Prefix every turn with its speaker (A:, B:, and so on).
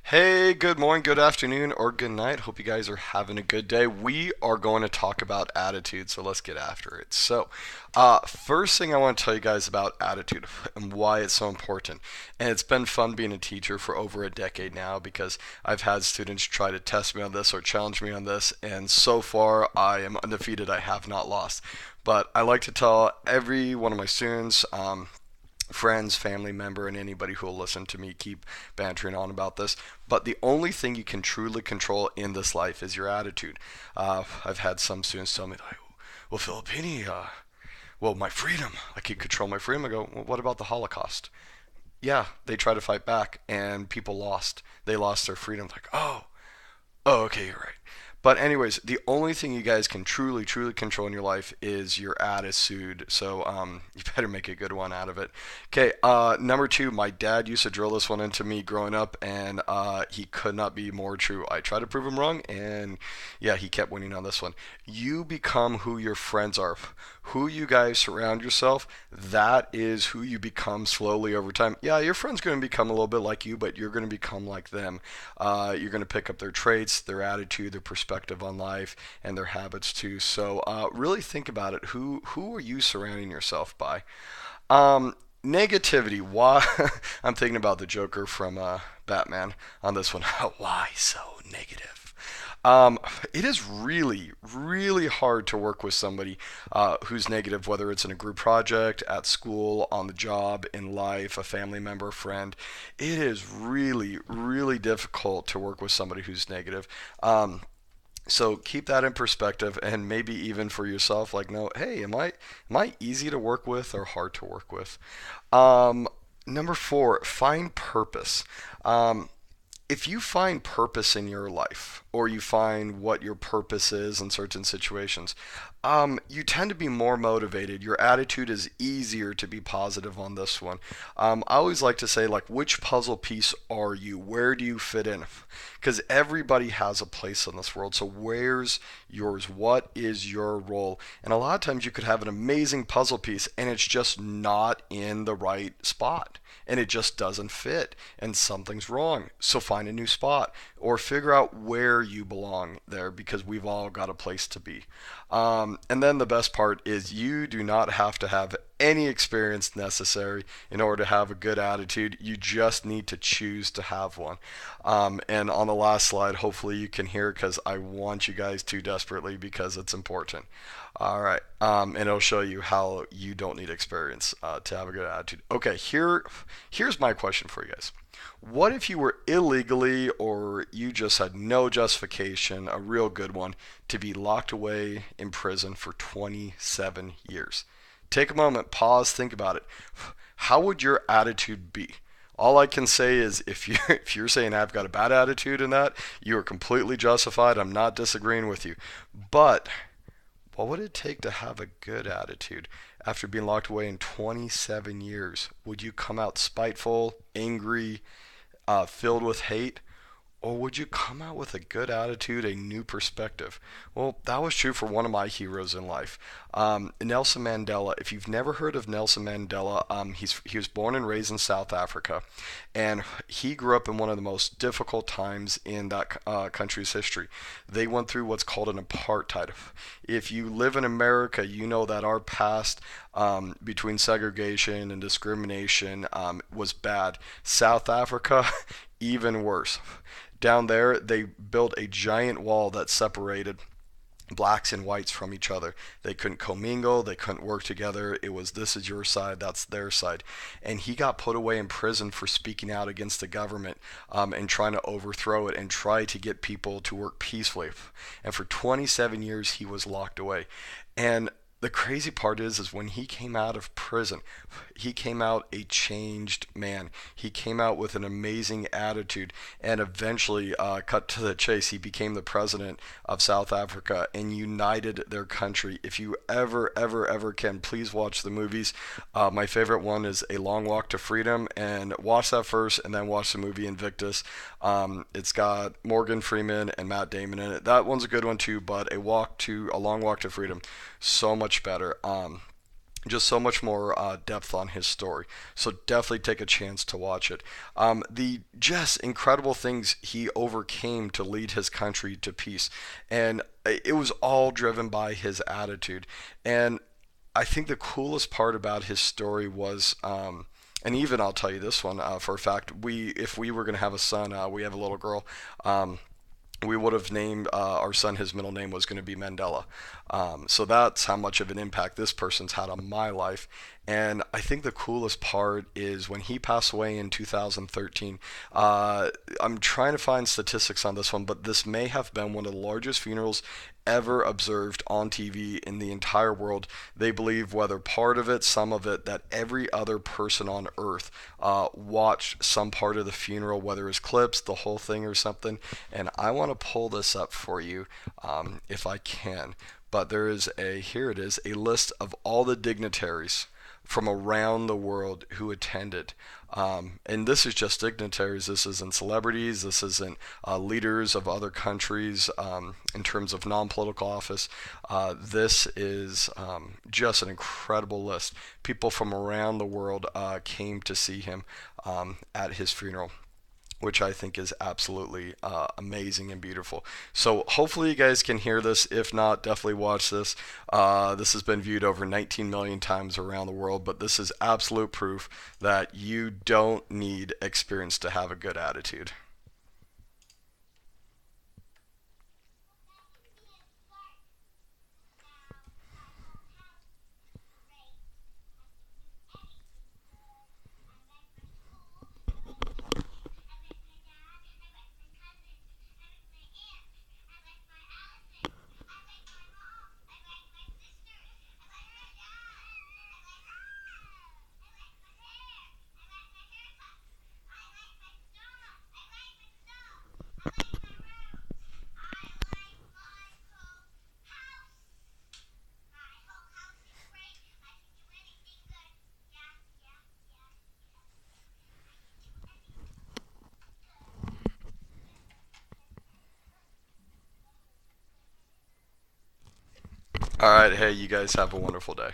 A: Hey, good morning, good afternoon, or good night. Hope you guys are having a good day. We are going to talk about attitude, so let's get after it. First thing I want to tell you guys about attitude and why it's so important. And it's been fun being a teacher for over a decade now because I've had students try to test me on this or challenge me on this, and so far I am undefeated. I have not lost. But I like to tell every one of my students, friends, family member, and anybody who will listen to me keep bantering on about this. But the only thing you can truly control in this life is your attitude. I've had some students tell me, like, well, Filippini, well, my freedom, I can control my freedom. I go, well, what about the Holocaust? Yeah, they tried to fight back and people lost. They lost their freedom. Like, oh, okay, you're right. But anyways, the only thing you guys can truly control in your life is your attitude. So you better make a good one out of it. Okay, number two, my dad used to drill this one into me growing up, and he could not be more true. I tried to prove him wrong, and yeah, he kept winning on this one. You become who your friends are. Who you guys surround yourself, that is who you become slowly over time. Yeah, your friend's going to become a little bit like you, but you're going to become like them. You're going to pick up their traits, their attitude, their perspective on life, and their habits too. So really think about it. Who are you surrounding yourself by? Negativity. Why? I'm thinking about the Joker from Batman on this one. Why so negative? Um, it is really hard to work with somebody who's negative, whether it's in a group project, at school, on the job, in life, a family member, friend. It is really difficult to work with somebody who's negative. So keep that in perspective, and maybe even for yourself, like, no, hey, am I easy to work with or hard to work with? Um, Number four, find purpose. Um, if you find purpose in your life, or you find what your purpose is in certain situations, you tend to be more motivated. Your attitude is easier to be positive on this one. I always like to say, like, which puzzle piece are you? Where do you fit in? Because everybody has a place in this world. So where's yours? What is your role? And a lot of times you could have an amazing puzzle piece, and it's just not in the right spot, and it just doesn't fit, and something's wrong. So find a new spot or figure out where you belong there, because we've all got a place to be. And then the best part is you do not have to have any experience necessary in order to have a good attitude. You just need to choose to have one. And on the last slide, hopefully you can hear, because I want you guys to desperately, because it's important. All right, and it'll show you how you don't need experience to have a good attitude. Okay, here's my question for you guys. What if you were illegally, or you just had no justification, a real good one, to be locked away in prison for 27 years? Take a moment, pause, think about it. How would your attitude be? All I can say is, if you if you're saying I've got a bad attitude in that, you are completely justified. I'm not disagreeing with you. But what would it take to have a good attitude after being locked away in 27 years? Would you come out spiteful, angry, filled with hate? Or would you come out with a good attitude, a new perspective? Well, that was true for one of my heroes in life, Nelson Mandela. If you've never heard of Nelson Mandela, he was born and raised in South Africa, and he grew up in one of the most difficult times in that country's history. They went through what's called an apartheid. If you live in America, you know that our past between segregation and discrimination was bad. South Africa, even worse. Down there, they built a giant wall that separated blacks and whites from each other. They couldn't commingle, they couldn't work together. It was, this is your side, that's their side. And he got put away in prison for speaking out against the government, and trying to overthrow it and try to get people to work peacefully. And for 27 years, he was locked away. And the crazy part is when he came out of prison, he came out a changed man. He came out with an amazing attitude, and eventually, cut to the chase, he became the president of South Africa and united their country. If you ever can, please watch the movies. My favorite one is A Long Walk to Freedom, and watch that first, and then watch the movie Invictus. It's got Morgan Freeman and Matt Damon in it. That one's a good one too, but A Long Walk to Freedom, so much better. just so much more depth on his story. So definitely take a chance to watch it. The just incredible things he overcame to lead his country to peace, and it was all driven by his attitude. And I think the coolest part about his story was. And even I'll tell you this one for a fact. We, if we were gonna have a son, we have a little girl. We would have named our son, his middle name was going to be Mandela. So that's how much of an impact this person's had on my life. And I think the coolest part is when he passed away in 2013. I'm trying to find statistics on this one, but this may have been one of the largest funerals ever observed on TV in the entire world. They believe, whether part of it, some of it, that every other person on earth watched some part of the funeral, whether it's clips, the whole thing, or something. And I want to pull this up for you if I can. But there is here it is, a list of all the dignitaries from around the world who attended. And this is just dignitaries. This isn't celebrities. This isn't leaders of other countries in terms of non-political office. This is just an incredible list. People from around the world came to see him at his funeral, which I think is absolutely amazing and beautiful. So hopefully you guys can hear this. If not, definitely watch this. This has been viewed over 19 million times around the world, but this is absolute proof that you don't need experience to have a good attitude. All right, hey, you guys have a wonderful day.